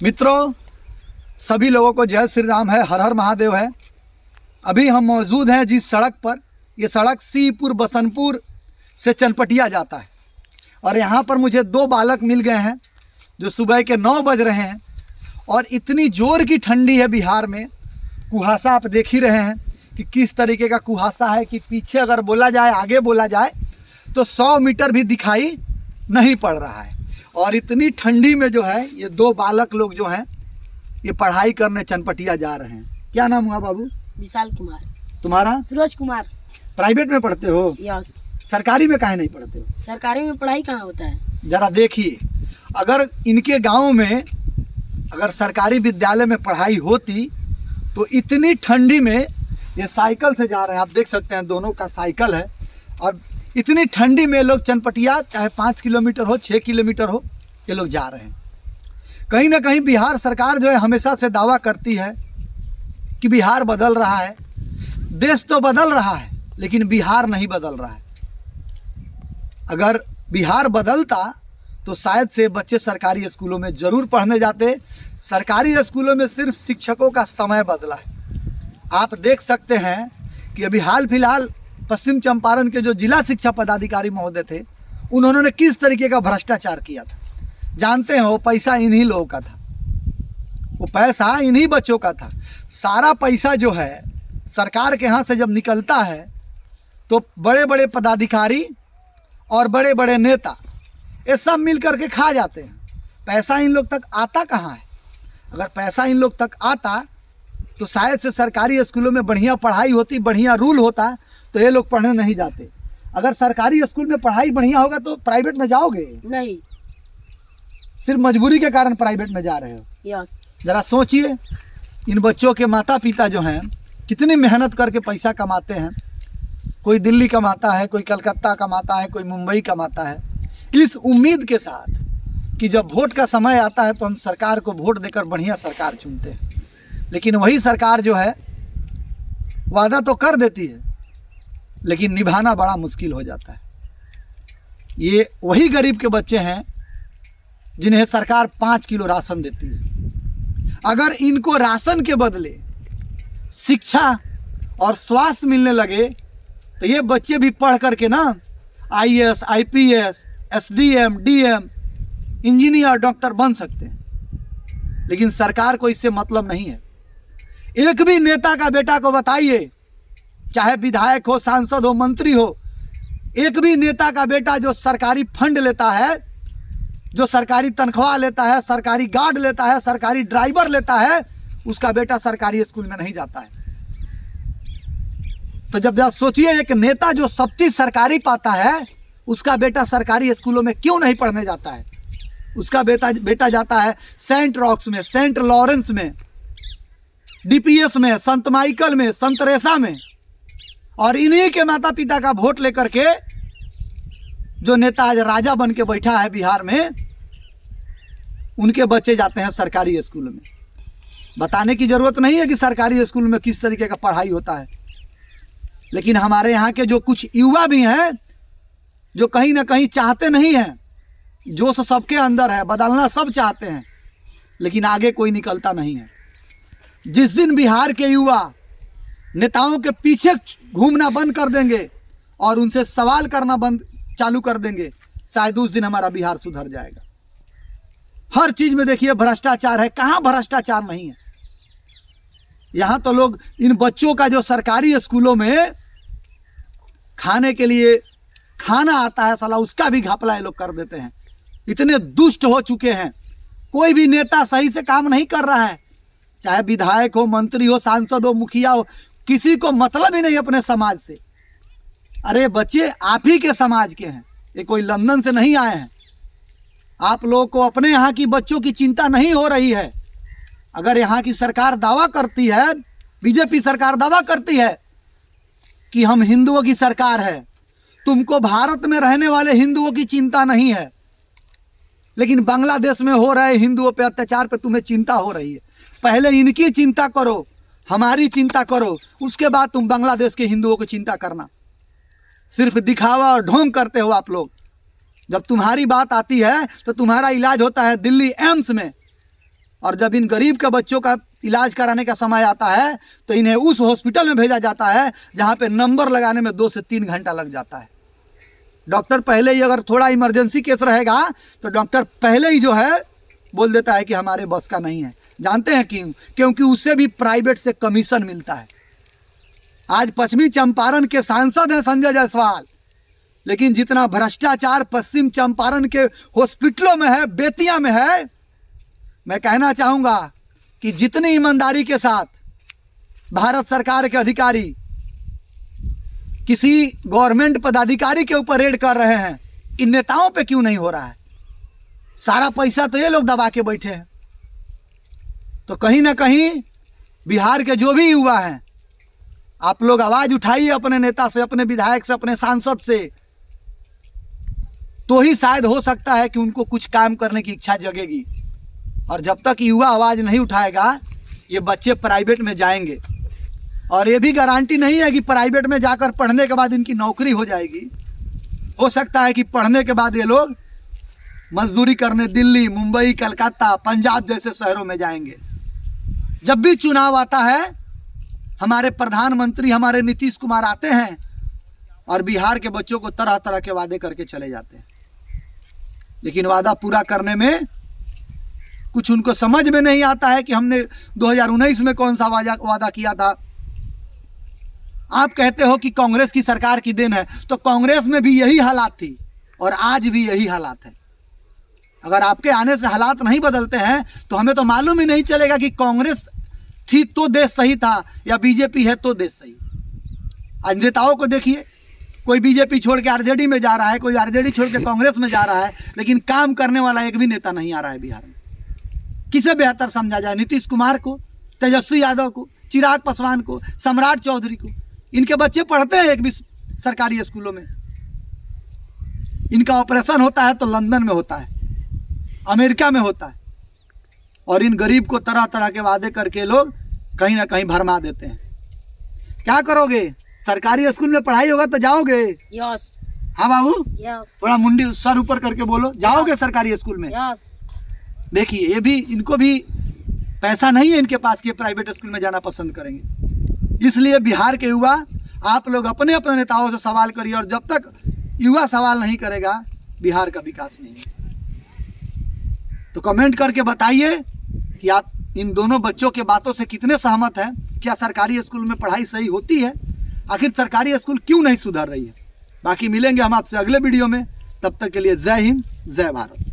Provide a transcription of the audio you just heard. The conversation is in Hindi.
मित्रों, सभी लोगों को जय श्री राम है, हर हर महादेव है। अभी हम मौजूद हैं जिस सड़क पर, ये सड़क सीपुर बसंतपुर से चनपटिया जाता है और यहाँ पर मुझे दो बालक मिल गए हैं जो सुबह के 9 बज रहे हैं और इतनी जोर की ठंडी है बिहार में। कुहासा आप देख ही रहे हैं कि किस तरीके का कुहासा है कि पीछे अगर बोला जाए, आगे बोला जाए तो 100 मीटर भी दिखाई नहीं पड़ रहा है। और इतनी ठंडी में जो है ये दो बालक लोग जो हैं ये पढ़ाई करने चनपटिया जा रहे हैं। क्या नाम हुआ बाबू? विशाल कुमार। तुम्हारा? सूरज कुमार। प्राइवेट में पढ़ते हो? यस। सरकारी में काहे नहीं पढ़ते हो? सरकारी में पढ़ाई कहाँ होता है? जरा देखिए, अगर इनके गांव में अगर सरकारी विद्यालय में पढ़ाई होती तो इतनी ठंडी में ये साइकिल से जा रहे हैं। आप देख सकते हैं दोनों का साइकिल है और इतनी ठंडी में लोग चनपटिया, चाहे 5 किलोमीटर हो, 6 किलोमीटर हो, ये लोग जा रहे हैं। कहीं ना कहीं बिहार सरकार जो है हमेशा से दावा करती है कि बिहार बदल रहा है। देश तो बदल रहा है लेकिन बिहार नहीं बदल रहा है। अगर बिहार बदलता तो शायद से बच्चे सरकारी स्कूलों में ज़रूर पढ़ने जाते। सरकारी स्कूलों में सिर्फ शिक्षकों का समय बदला है। आप देख सकते हैं कि अभी हाल फिलहाल पश्चिम चंपारण के जो जिला शिक्षा पदाधिकारी महोदय थे, उन्होंने किस तरीके का भ्रष्टाचार किया था। जानते हैं, वो पैसा इन्हीं लोगों का था, वो पैसा इन्हीं बच्चों का था। सारा पैसा जो है सरकार के यहाँ से जब निकलता है तो बड़े बड़े पदाधिकारी और बड़े बड़े नेता ये सब मिल करके खा जाते हैं। पैसा इन लोग तक आता कहाँ है? अगर पैसा इन लोग तक आता तो शायद से सरकारी स्कूलों में बढ़िया पढ़ाई होती, बढ़िया रूल होता तो ये लोग पढ़ने नहीं जाते। अगर सरकारी स्कूल में पढ़ाई बढ़िया होगा तो प्राइवेट में जाओगे नहीं, सिर्फ मजबूरी के कारण प्राइवेट में जा रहे हो। यस। ज़रा सोचिए, इन बच्चों के माता पिता जो हैं कितनी मेहनत करके पैसा कमाते हैं। कोई दिल्ली कमाता है, कोई कलकत्ता कमाता है, कोई मुंबई कमाता है, इस उम्मीद के साथ कि जब वोट का समय आता है तो हम सरकार को वोट देकर बढ़िया सरकार चुनते हैं। लेकिन वही सरकार जो है वादा तो कर देती है लेकिन निभाना बड़ा मुश्किल हो जाता है। ये वही गरीब के बच्चे हैं जिन्हें सरकार 5 किलो राशन देती है। अगर इनको राशन के बदले शिक्षा और स्वास्थ्य मिलने लगे तो ये बच्चे भी पढ़ करके ना IAS, IPS, SDM, DM, engineer, doctor बन सकते हैं। लेकिन सरकार को इससे मतलब नहीं है। एक भी नेता का बेटा को बताइए, चाहे विधायक हो, सांसद हो, मंत्री हो, एक भी नेता का बेटा जो सरकारी फंड लेता है, जो सरकारी तनख्वाह लेता है, सरकारी गार्ड लेता है, सरकारी ड्राइवर लेता है, उसका बेटा सरकारी स्कूल में नहीं जाता है। तो जब सोचिए, एक नेता जो सब चीज सरकारी पाता है उसका बेटा सरकारी स्कूलों में क्यों नहीं पढ़ने जाता है? उसका बेटा जाता है सेंट रॉक्स में, सेंट लॉरेंस में, DPS में, संत माइकल में, संत तेरेसा में। और इन्हीं के माता पिता का वोट लेकर के जो नेता आज राजा बन के बैठा है बिहार में, उनके बच्चे जाते हैं सरकारी स्कूल में। बताने की जरूरत नहीं है कि सरकारी स्कूल में किस तरीके का पढ़ाई होता है। लेकिन हमारे यहाँ के जो कुछ युवा भी हैं जो कहीं ना कहीं चाहते नहीं हैं, जोश सबके अंदर है, बदलना सब चाहते हैं, लेकिन आगे कोई निकलता नहीं है। जिस दिन बिहार के युवा नेताओं के पीछे घूमना बंद कर देंगे और उनसे सवाल करना चालू कर देंगे, शायद उस दिन हमारा बिहार सुधर जाएगा। हर चीज में देखिए भ्रष्टाचार है, कहाँ भ्रष्टाचार नहीं है। यहाँ तो लोग, इन बच्चों का जो सरकारी स्कूलों में खाने के लिए खाना आता है, साला उसका भी घपला ये लोग कर देते हैं। इतने दुष्ट हो चुके हैं। कोई भी नेता सही से काम नहीं कर रहा है, चाहे विधायक हो, मंत्री हो, सांसद हो, मुखिया हो, किसी को मतलब ही नहीं अपने समाज से। अरे बच्चे आप ही के समाज के हैं, ये कोई लंदन से नहीं आए हैं। आप लोगों को अपने यहाँ की बच्चों की चिंता नहीं हो रही है। अगर यहाँ की सरकार दावा करती है, बीजेपी सरकार दावा करती है कि हम हिंदुओं की सरकार है, तुमको भारत में रहने वाले हिंदुओं की चिंता नहीं है, लेकिन बांग्लादेश में हो रहे हिंदुओं पे अत्याचार पे तुम्हें चिंता हो रही है। पहले इनकी चिंता करो, हमारी चिंता करो, उसके बाद तुम बांग्लादेश के हिंदुओं की चिंता करना। सिर्फ दिखावा और ढोंग करते हो आप लोग। जब तुम्हारी बात आती है तो तुम्हारा इलाज होता है दिल्ली एम्स में, और जब इन गरीब के बच्चों का इलाज कराने का समय आता है तो इन्हें उस हॉस्पिटल में भेजा जाता है जहाँ पे नंबर लगाने में 2 से 3 घंटा लग जाता है। डॉक्टर पहले ही, अगर थोड़ा इमरजेंसी केस रहेगा तो डॉक्टर पहले ही जो है बोल देता है कि हमारे बस का नहीं है। जानते हैं क्यों? क्योंकि उससे भी प्राइवेट से कमीशन मिलता है। आज पश्चिमी चंपारण के सांसद हैं संजय जायसवाल, लेकिन जितना भ्रष्टाचार पश्चिम चंपारण के हॉस्पिटलों में है, बेतिया में है, मैं कहना चाहूँगा कि जितनी ईमानदारी के साथ भारत सरकार के अधिकारी किसी गवर्नमेंट पदाधिकारी के ऊपर रेड कर रहे हैं, इन नेताओं पे क्यों नहीं हो रहा है? सारा पैसा तो ये लोग दबा के बैठे हैं। तो कहीं ना कहीं बिहार के जो भी युवा हैं, आप लोग आवाज़ उठाइए अपने नेता से, अपने विधायक से, अपने सांसद से, तो ही शायद हो सकता है कि उनको कुछ काम करने की इच्छा जगेगी। और जब तक युवा आवाज़ नहीं उठाएगा, ये बच्चे प्राइवेट में जाएंगे। और ये भी गारंटी नहीं है कि प्राइवेट में जाकर पढ़ने के बाद इनकी नौकरी हो जाएगी। हो सकता है कि पढ़ने के बाद ये लोग मजदूरी करने दिल्ली, मुंबई, कलकत्ता, पंजाब जैसे शहरों में जाएंगे। जब भी चुनाव आता है, हमारे प्रधानमंत्री, हमारे नीतीश कुमार आते हैं और बिहार के बच्चों को तरह तरह के वादे करके चले जाते हैं, लेकिन वादा पूरा करने में कुछ उनको समझ में नहीं आता है कि हमने 2019 में कौन सा वादा किया था। आप कहते हो कि कांग्रेस की सरकार की देन है, तो कांग्रेस में भी यही हालात थी और आज भी यही हालात है। अगर आपके आने से हालात नहीं बदलते हैं तो हमें तो मालूम ही नहीं चलेगा कि कांग्रेस थी तो देश सही था या बीजेपी है तो देश सही। आज नेताओं को देखिए, कोई बीजेपी छोड़ के आरजेडी में जा रहा है, कोई आरजेडी छोड़ के कांग्रेस में जा रहा है, लेकिन काम करने वाला एक भी नेता नहीं आ रहा है बिहार में। किसे बेहतर समझा जाए? नीतीश कुमार को, तेजस्वी यादव को, चिराग पासवान को, सम्राट चौधरी को? इनके बच्चे पढ़ते हैं एक भी सरकारी स्कूलों में। इनका ऑपरेशन होता है तो लंदन में होता है, अमेरिका में होता है, और इन गरीब को तरह तरह के वादे करके लोग कहीं ना कहीं भरमा देते हैं। क्या करोगे? सरकारी स्कूल में पढ़ाई होगा तो जाओगे? यस। हाँ बाबू, यस। थोड़ा मुंडी सर ऊपर करके बोलो, जाओगे सरकारी स्कूल में? यस। देखिए, ये भी, इनको भी पैसा नहीं है इनके पास कि प्राइवेट स्कूल में जाना पसंद करेंगे। इसलिए बिहार के युवा, आप लोग अपने अपने नेताओं से सवाल करिए, और जब तक युवा सवाल नहीं करेगा, बिहार का विकास नहीं है। तो कमेंट करके बताइए कि आप इन दोनों बच्चों के बातों से कितने सहमत हैं। क्या सरकारी स्कूल में पढ़ाई सही होती है? आखिर सरकारी स्कूल क्यों नहीं सुधर रही है? बाकी मिलेंगे हम आपसे अगले वीडियो में। तब तक के लिए जय हिंद, जय भारत।